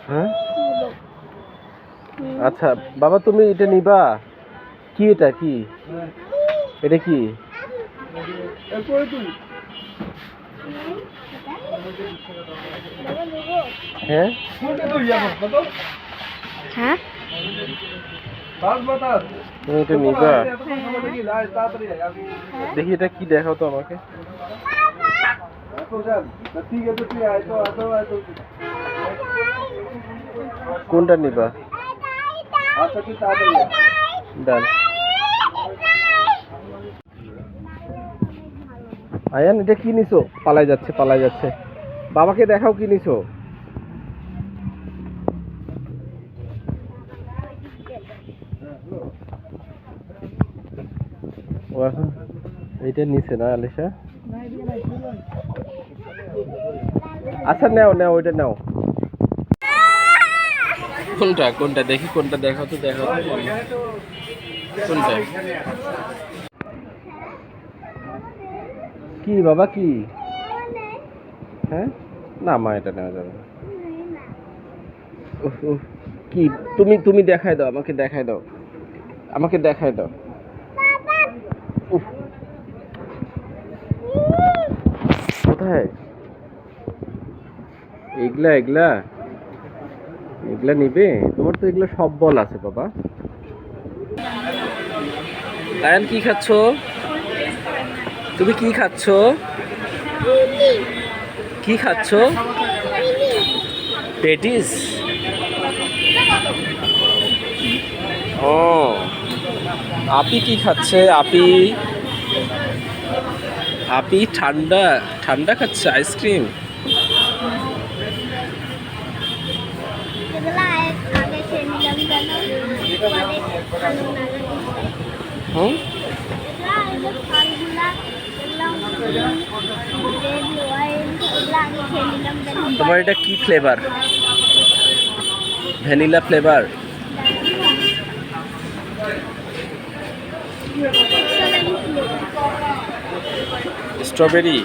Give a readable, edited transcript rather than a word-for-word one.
হ্যাঁ আচ্ছা বাবা, তুমি এটা নিবা? কি এটা? কি এটা? কি হ্যাঁ হ্যাঁ তুমি এটা নিবা? দেখি এটা কি, দেখাও তো আমাকে। কোনটা নিবা? ডান। আয়ান, এটা কি নিছো? পালাই যাচ্ছে, পালাই যাচ্ছে। বাবাকে দেখাও কি নিছো। ও এখন এইটা নিছে না আলিশা? আচ্ছা নাও নাও, ওইটা নাও। কোনটা কোনটা দেখি, কোনটা দেখাও তো, দেখাও তো কোনটা। কি বাবা, কি? হ্যাঁ না মা, এটা নেওয়া যাবে না। উফ, উফ, কি তুমি তুমি দেখাই দাও, আমাকে দেখাই দাও, আমাকে দেখাই দাও। উফ, কোথায়? এগুলা এগুলা এগুলা নিবে? তোমার তো এগুলা সব বল আছে বাবা। আয়ান, কি খাচ্ছো? তুমি কি খাচ্ছো? কি খাচ্ছো? পেটিস? ও, আপি কি খাচ্ছে? আপি আপি ঠান্ডা ঠান্ডা খাচ্ছে, আইসক্রিম। হুম, তোমার এটা কি ফ্লেভার? Vanilla flavour? স্ট্রবেরি?